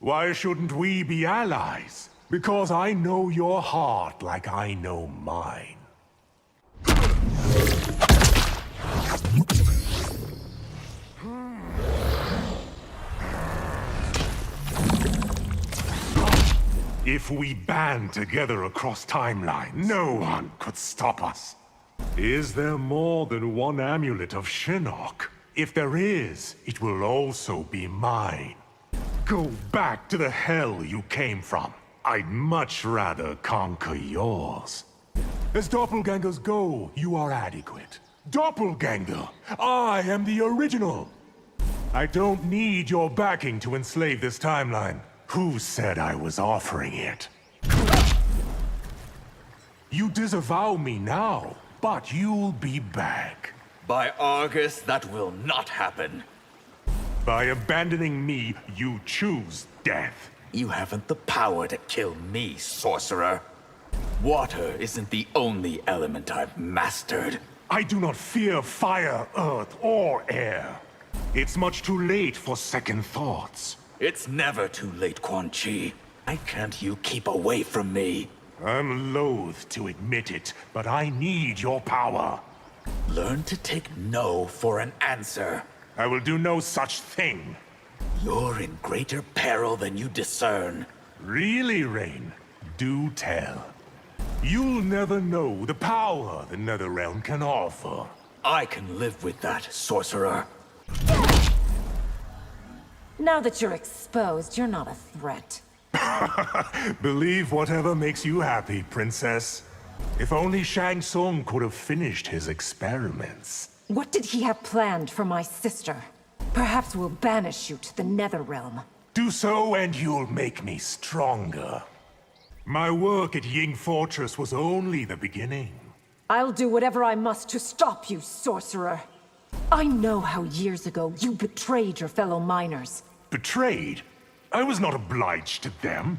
Why shouldn't we be allies? Because I know your heart like I know mine. If we band together across timelines, no one could stop us. Is there more than one amulet of Shinnok? If there is, it will also be mine. Go back to the hell you came from. I'd much rather conquer yours. As doppelgangers go, you are adequate. Doppelganger, I am the original. I don't need your backing to enslave this timeline. Who said I was offering it? You disavow me now, but you'll be back. By Argus, that will not happen. By abandoning me, you choose death. You haven't the power to kill me, sorcerer. Water isn't the only element I've mastered. I do not fear fire, earth, or air. It's much too late for second thoughts. It's never too late, Quan Chi. Why can't you keep away from me? I'm loath to admit it, but I need your power. Learn to take no for an answer. I will do no such thing. You're in greater peril than you discern. Really, Rain? Do tell. You'll never know the power the Netherrealm can offer. I can live with that, sorcerer. Now that you're exposed, you're not a threat. Believe whatever makes you happy, Princess. If only Shang Tsung could have finished his experiments. What did he have planned for my sister? Perhaps we'll banish you to the Netherrealm. Do so and you'll make me stronger. My work at Ying Fortress was only the beginning. I'll do whatever I must to stop you, sorcerer. I know how years ago you betrayed your fellow miners. Betrayed? I was not obliged to them.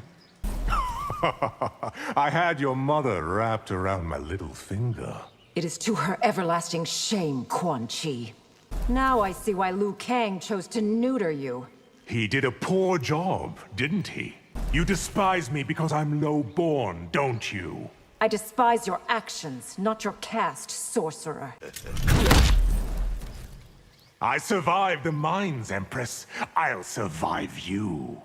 I had your mother wrapped around my little finger. It is to her everlasting shame, Quan Chi. Now I see why Liu Kang chose to neuter you. He did a poor job, didn't he? You despise me because I'm low-born, don't you? I despise your actions, not your caste, sorcerer. I survived the mines, Empress. I'll survive you.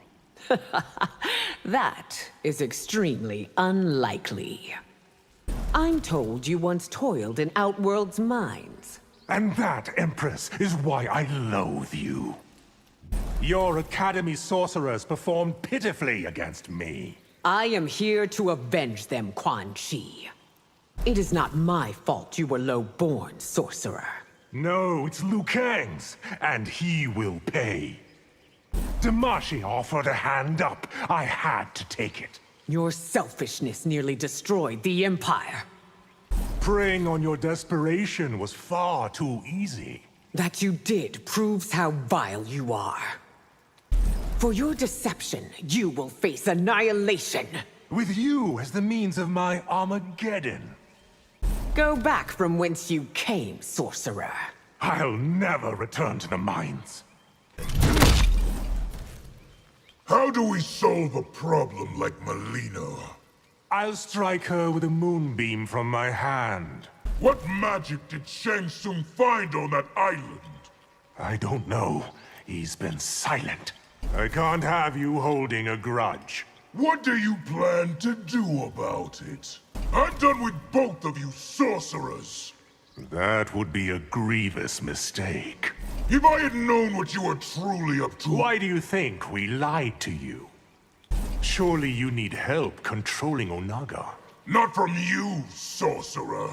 That is extremely unlikely. I'm told you once toiled in Outworld's mines. And that, Empress, is why I loathe you. Your Academy sorcerers performed pitifully against me. I am here to avenge them, Quan Chi. It is not my fault you were low-born, sorcerer. No, it's Liu Kang's, and he will pay. Damashi offered a hand up. I had to take it. Your selfishness nearly destroyed the Empire. Preying on your desperation was far too easy. That you did proves how vile you are. For your deception, you will face annihilation. With you as the means of my Armageddon. Go back from whence you came, sorcerer. I'll never return to the mines. How do we solve a problem like Melina? I'll strike her with a moonbeam from my hand. What magic did Shang Tsung find on that island? I don't know. He's been silent. I can't have you holding a grudge. What do you plan to do about it? I'm done with both of you sorcerers. That would be a grievous mistake. If I had known what you were truly up to... Why do you think we lied to you? Surely you need help controlling Onaga. Not from you, sorcerer.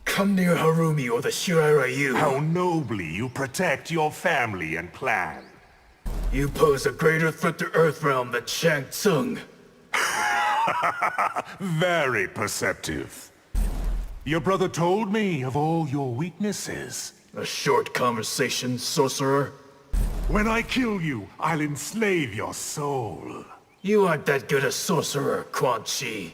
Come near Harumi or the Shirai Ryu. How nobly you protect your family and clan. You pose a greater threat to Earthrealm than Shang Tsung. Very perceptive. Your brother told me of all your weaknesses. A short conversation, sorcerer. When I kill you, I'll enslave your soul. You aren't that good a sorcerer, Quan Chi.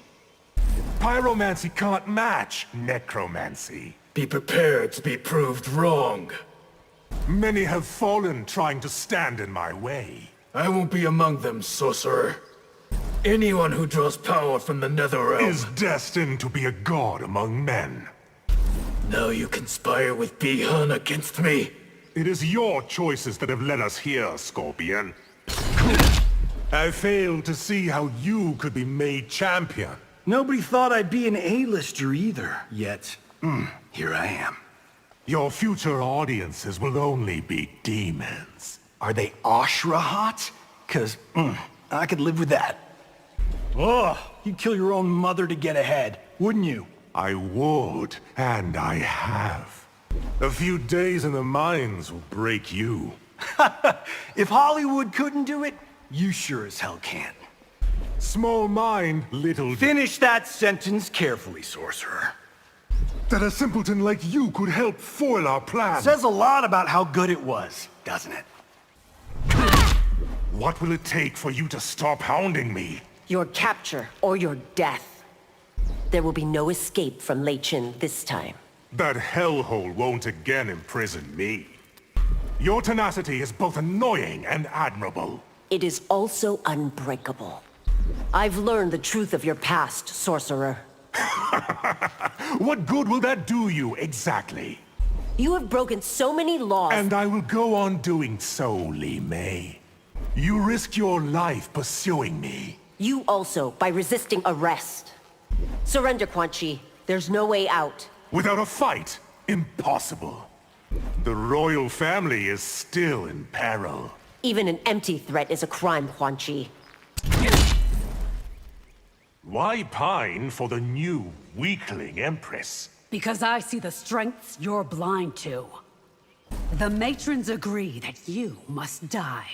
Pyromancy can't match necromancy. Be prepared to be proved wrong. Many have fallen trying to stand in my way. I won't be among them, sorcerer. Anyone who draws power from the Netherrealm. Is destined to be a god among men. Now you conspire with Bi-Han against me? It is your choices that have led us here, Scorpion. I failed to see how you could be made champion. Nobody thought I'd be an A-lister either, yet, here I am. Your future audiences will only be demons. Are they Ashra hot? 'Cause, I could live with that. Oh, you'd kill your own mother to get ahead, wouldn't you? I would, and I have. A few days in the mines will break you. If Hollywood couldn't do it, you sure as hell can. Small mind, little... Finish that sentence carefully, sorcerer. That a simpleton like you could help foil our plan. Says a lot about how good it was, doesn't it? What will it take for you to stop hounding me? Your capture or your death. There will be no escape from Lei Chin this time. That hellhole won't again imprison me. Your tenacity is both annoying and admirable. It is also unbreakable. I've learned the truth of your past, sorcerer. What good will that do you, exactly? You have broken so many laws. And I will go on doing so, Li Mei. You risked your life pursuing me. You also, by resisting arrest. Surrender, Quan Chi. There's no way out. Without a fight, impossible. The royal family is still in peril. Even an empty threat is a crime, Quan Chi. Why pine for the new weakling Empress? Because I see the strengths you're blind to. The matrons agree that you must die.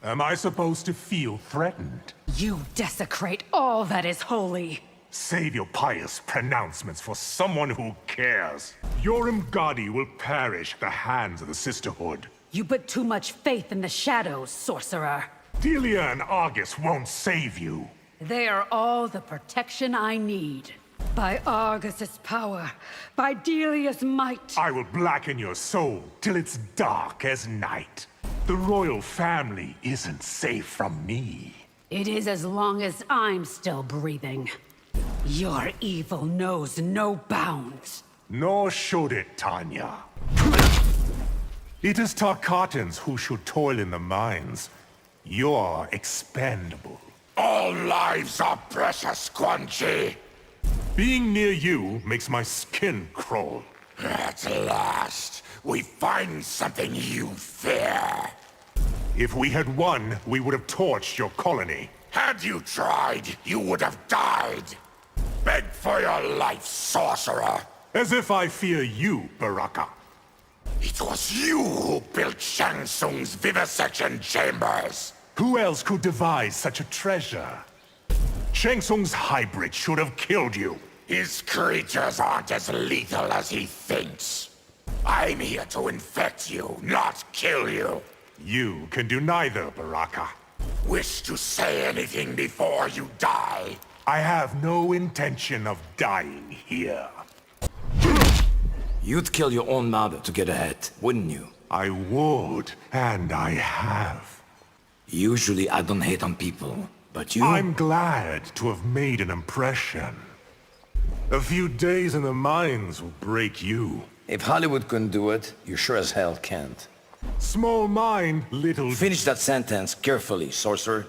Am I supposed to feel threatened? You desecrate all that is holy. Save your pious pronouncements for someone who cares. Your Umgadi will perish at the hands of the Sisterhood. You put too much faith in the shadows, sorcerer. Delia and Argus won't save you. They are all the protection I need. By Argus's power, by Delia's might. I will blacken your soul till it's dark as night. The royal family isn't safe from me. It is as long as I'm still breathing. Your evil knows no bounds. Nor should it, Tanya. It is Tarkatans who should toil in the mines. You're expendable. All lives are precious, Quan Chi. Being near you makes my skin crawl. At last, we find something you fear. If we had won, we would have torched your colony. Had you tried, you would have died. Beg for your life, sorcerer. As if I fear you, Baraka. It was you who built Shang Tsung's vivisection chambers. Who else could devise such a treasure? Shang Tsung's hybrid should have killed you. His creatures aren't as lethal as he thinks. I'm here to infect you, not kill you. You can do neither, Baraka. Wish to say anything before you die? I have no intention of dying here. You'd kill your own mother to get ahead, wouldn't you? I would, and I have. Usually I don't hate on people, but you... I'm glad to have made an impression. A few days in the mines will break you. If Hollywood couldn't do it, you sure as hell can't. Small mind, little... Finish that sentence carefully, sorcerer.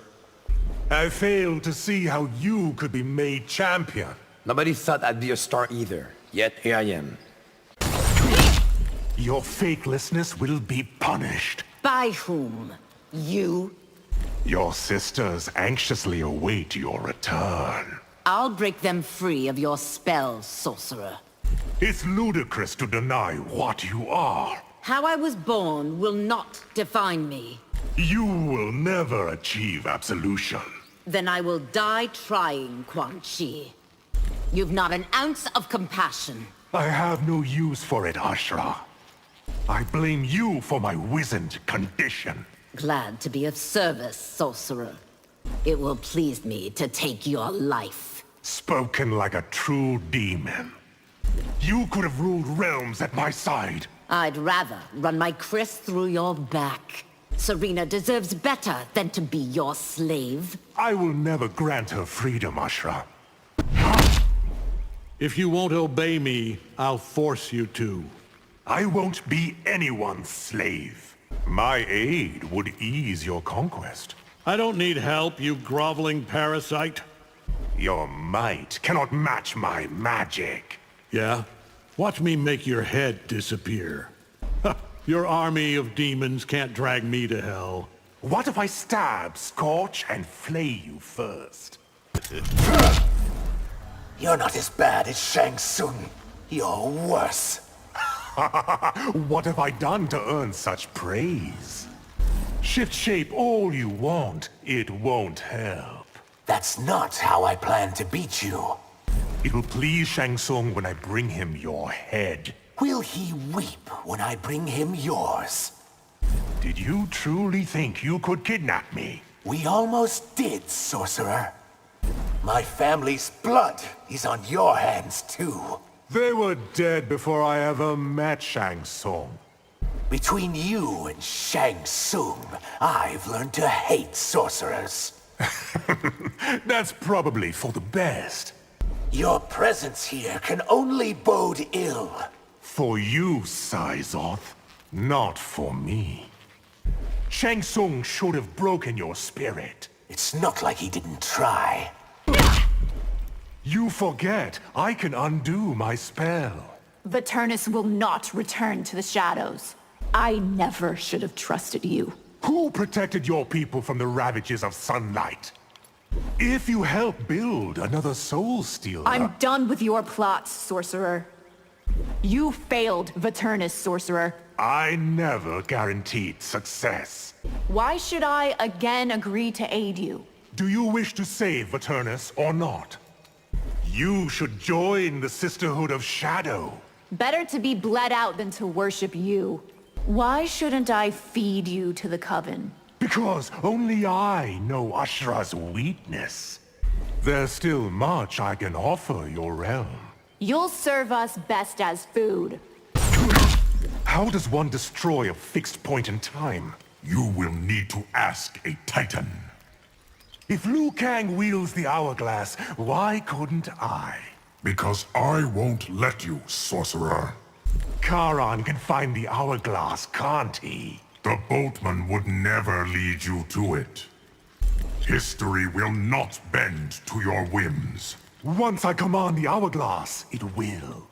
I failed to see how you could be made champion. Nobody thought I'd be a star either, yet here I am. Your faithlessness will be punished. By whom? You? Your sisters anxiously await your return. I'll break them free of your spells, sorcerer. It's ludicrous to deny what you are. How I was born will not define me. You will never achieve absolution. Then I will die trying, Quan Chi. You've not an ounce of compassion. I have no use for it, Ashra. I blame you for my wizened condition. Glad to be of service, sorcerer. It will please me to take your life. Spoken like a true demon. You could have ruled realms at my side. I'd rather run my kris through your back. Serena deserves better than to be your slave. I will never grant her freedom, Ashra. If you won't obey me, I'll force you to. I won't be anyone's slave. My aid would ease your conquest. I don't need help, you groveling parasite. Your might cannot match my magic. Yeah? Watch me make your head disappear. Your army of demons can't drag me to hell. What if I stab, scorch, and flay you first? You're not as bad as Shang Tsung. You're worse. What have I done to earn such praise? Shift shape all you want, it won't help. That's not how I plan to beat you. It will please Shang Tsung when I bring him your head. Will he weep when I bring him yours? Did you truly think you could kidnap me? We almost did, sorcerer. My family's blood is on your hands, too. They were dead before I ever met Shang Tsung. Between you and Shang Tsung, I've learned to hate sorcerers. That's probably for the best. Your presence here can only bode ill. For you, Sizoth, not for me. Shang Tsung should have broken your spirit. It's not like he didn't try. You forget, I can undo my spell. Viternus will not return to the shadows. I never should have trusted you. Who protected your people from the ravages of sunlight? If you help build another Soul Stealer... I'm done with your plots, sorcerer. You failed, Viternus, sorcerer. I never guaranteed success. Why should I again agree to aid you? Do you wish to save Viternus or not? You should join the Sisterhood of Shadow. Better to be bled out than to worship you. Why shouldn't I feed you to the coven? Because only I know Ashra's weakness. There's still much I can offer your realm. You'll serve us best as food. How does one destroy a fixed point in time? You will need to ask a Titan. If Liu Kang wields the hourglass, why couldn't I? Because I won't let you, sorcerer. Charon can find the hourglass, can't he? The boatman would never lead you to it. History will not bend to your whims. Once I command the hourglass, it will.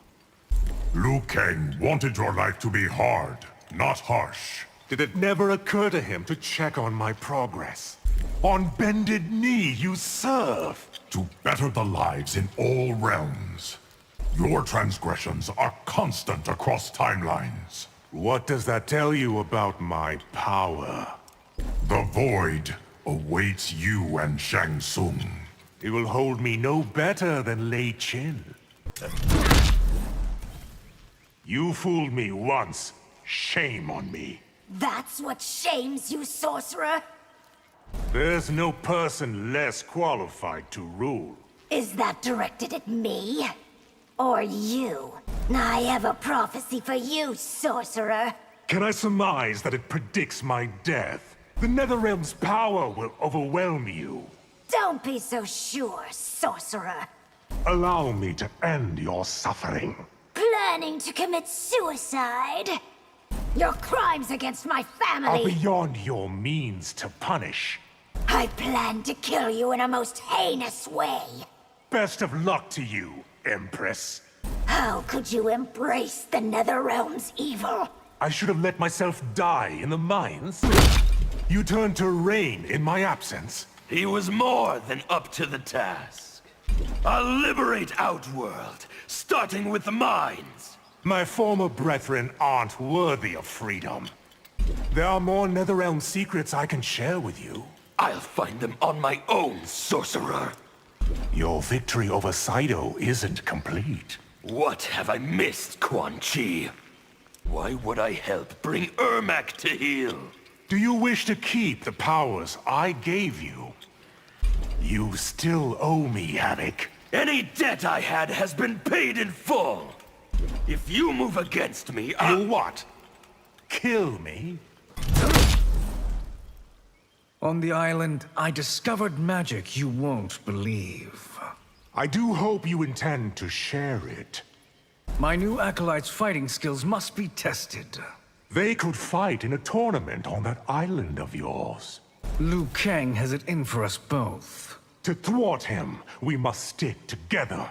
Liu Kang wanted your life to be hard, not harsh. Did it never occur to him to check on my progress? On bended knee, you serve. To better the lives in all realms. Your transgressions are constant across timelines. What does that tell you about my power? The void awaits you and Shang Tsung. It will hold me no better than Lei Chin. You fooled me once. Shame on me. That's what shames you, sorcerer? There's no person less qualified to rule. Is that directed at me? Or you? I have a prophecy for you, sorcerer. Can I surmise that it predicts my death? The Netherrealm's power will overwhelm you. Don't be so sure, sorcerer. Allow me to end your suffering. Planning to commit suicide? Your crimes against my Are family! beyond your means to punish. I plan to kill you in a most heinous way. Best of luck to you, Empress. How could you embrace the Netherrealm's evil? I should have let myself die in the mines. You turned to rain in my absence. He was more than up to the task. I'll liberate Outworld, starting with the mines. My former brethren aren't worthy of freedom. There are more Netherrealm secrets I can share with you. I'll find them on my own, sorcerer. Your victory over Saido isn't complete. What have I missed, Quan Chi? Why would I help bring Ermac to heel? Do you wish to keep the powers I gave you? You still owe me, Havoc. Any debt I had has been paid in full. If you move against me, You'll what? Kill me? On the island, I discovered magic you won't believe. I do hope you intend to share it. My new acolyte's fighting skills must be tested. They could fight in a tournament on that island of yours. Liu Kang has it in for us both. To thwart him, we must stick together.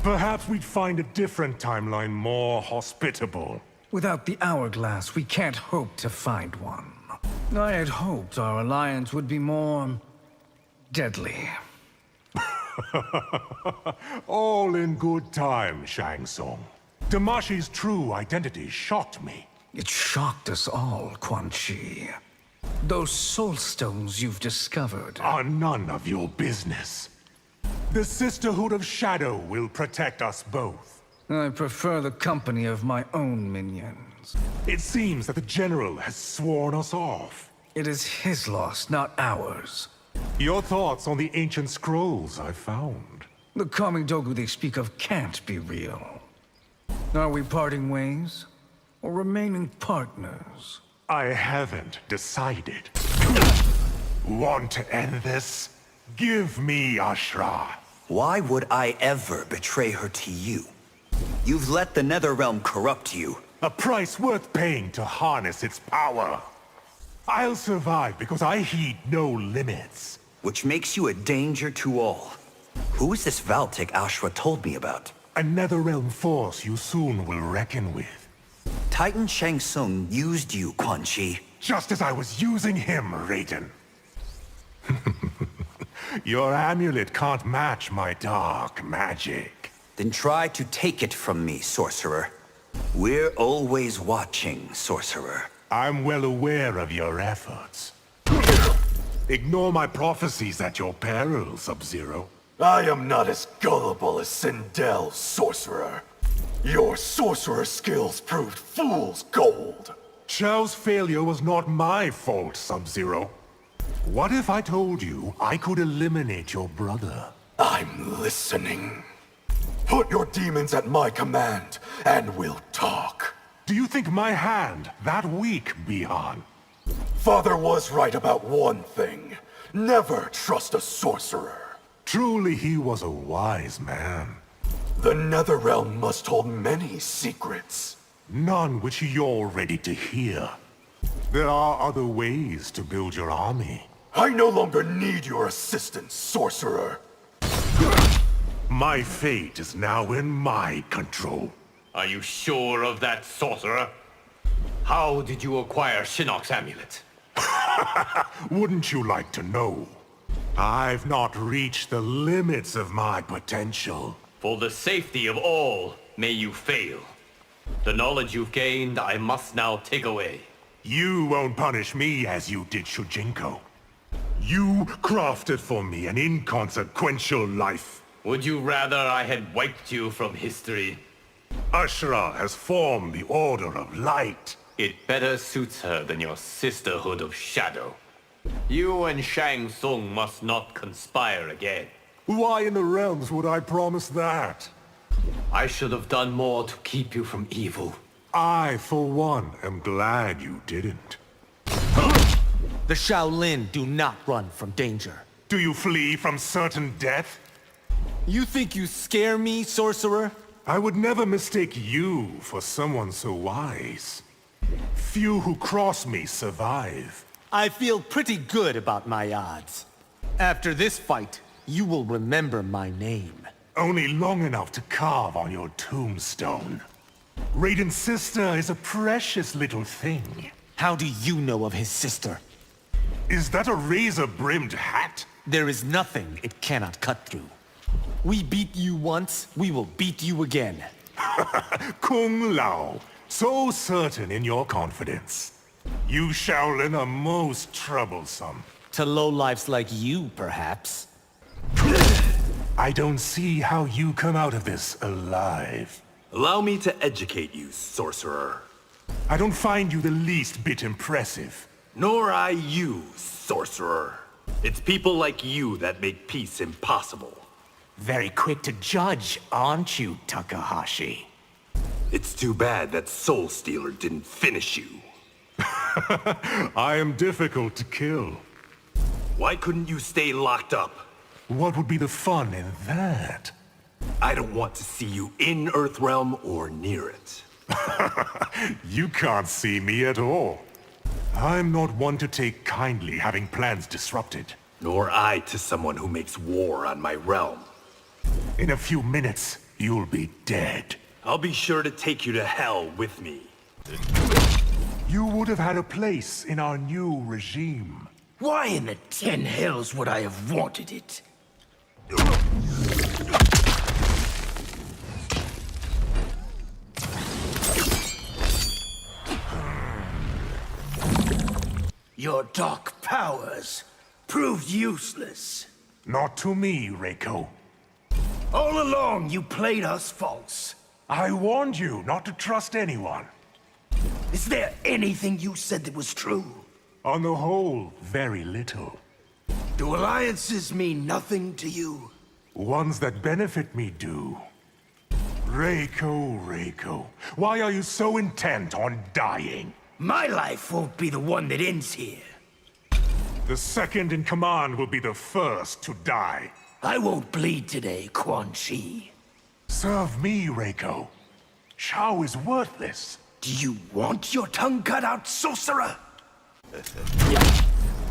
Perhaps we'd find a different timeline more hospitable. Without the hourglass, we can't hope to find one. I had hoped our alliance would be more... deadly. All in good time, Shang Tsung. Damashi's true identity shocked me. It shocked us all, Quan Chi. Those soul stones you've discovered are none of your business. The Sisterhood of Shadow will protect us both. I prefer the company of my own minions. It seems that the General has sworn us off. It is his loss, not ours. Your thoughts on the ancient scrolls I found. The Kamidogu they speak of can't be real. Are we parting ways? Or remaining partners? I haven't decided. Want to end this? Give me Ashra. Why would I ever betray her to you? You've let the Netherrealm corrupt you. A price worth paying to harness its power. I'll survive because I heed no limits. Which makes you a danger to all. Who is this Valtic Ashra told me about? A Netherrealm force you soon will reckon with. Titan Shang Tsung used you, Quan Chi. Just as I was using him, Raiden. Your amulet can't match my dark magic. Then try to take it from me, sorcerer. We're always watching, sorcerer. I'm well aware of your efforts. Ignore my prophecies at your peril, Sub-Zero. I am not as gullible as Sindel, sorcerer. Your sorcerer skills proved fool's gold. Chao's failure was not my fault, Sub-Zero. What if I told you I could eliminate your brother? I'm listening. Put your demons at my command, and we'll talk. Do you think my hand that weak, Bihan? Father was right about one thing. Never trust a sorcerer. Truly, he was a wise man. The Netherrealm must hold many secrets. None which you're ready to hear. There are other ways to build your army. I no longer need your assistance, sorcerer. My fate is now in my control. Are you sure of that, sorcerer? How did you acquire Shinnok's amulet? Wouldn't you like to know? I've not reached the limits of my potential. For the safety of all, may you fail. The knowledge you've gained, I must now take away. You won't punish me as you did Shujinko. You crafted for me an inconsequential life. Would you rather I had wiped you from history? Ashra has formed the Order of Light. It better suits her than your Sisterhood of Shadow. You and Shang Tsung must not conspire again. Why in the realms would I promise that? I should have done more to keep you from evil. I, for one, am glad you didn't. The Shaolin do not run from danger. Do you flee from certain death? You think you scare me, sorcerer? I would never mistake you for someone so wise. Few who cross me survive. I feel pretty good about my odds. After this fight, you will remember my name. Only long enough to carve on your tombstone. Raiden's sister is a precious little thing. How do you know of his sister? Is that a razor-brimmed hat? There is nothing it cannot cut through. We beat you once, we will beat you again. Kung Lao, so certain in your confidence. You Shaolin are most troublesome. To lowlifes like you, perhaps. I don't see how you come out of this alive. Allow me to educate you, sorcerer. I don't find you the least bit impressive. Nor I you, sorcerer. It's people like you that make peace impossible. Very quick to judge, aren't you, Takahashi? It's too bad that Soul Stealer didn't finish you. I am difficult to kill. Why couldn't you stay locked up? What would be the fun in that? I don't want to see you in Earthrealm or near it. You can't see me at all. I'm not one to take kindly having plans disrupted. Nor I to someone who makes war on my realm. In a few minutes, you'll be dead. I'll be sure to take you to hell with me. You would have had a place in our new regime. Why in the 10 hells would I have wanted it? Your dark powers proved useless. Not to me, Reiko. All along, you played us false. I warned you not to trust anyone. Is there anything you said that was true? On the whole, very little. Do alliances mean nothing to you? Ones that benefit me do. Reiko, why are you so intent on dying? My life won't be the one that ends here. The second in command will be the first to die. I won't bleed today, Quan Chi. Serve me, Reiko. Shao is worthless. Do you want your tongue cut out, sorcerer?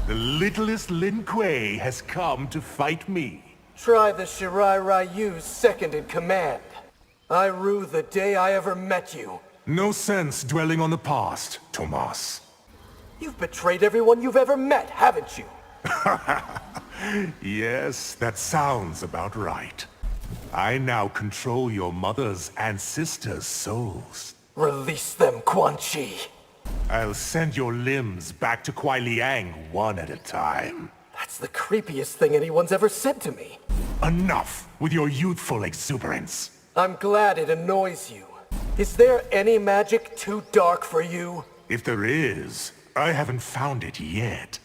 The littlest Lin Kuei has come to fight me. Try the Shirai Ryu's second in command. I rue the day I ever met you. No sense dwelling on the past, Tomas. You've betrayed everyone you've ever met, haven't you? Yes, that sounds about right. I now control your mother's and sister's souls. Release them, Quan Chi. I'll send your limbs back to Kuai Liang one at a time. That's the creepiest thing anyone's ever said to me. Enough with your youthful exuberance. I'm glad it annoys you. Is there any magic too dark for you? If there is, I haven't found it yet.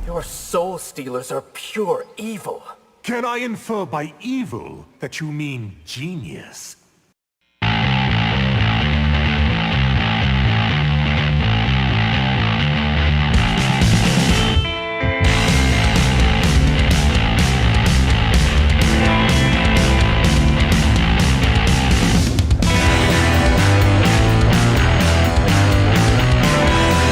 Your soul stealers are pure evil. Can I infer by evil that you mean genius?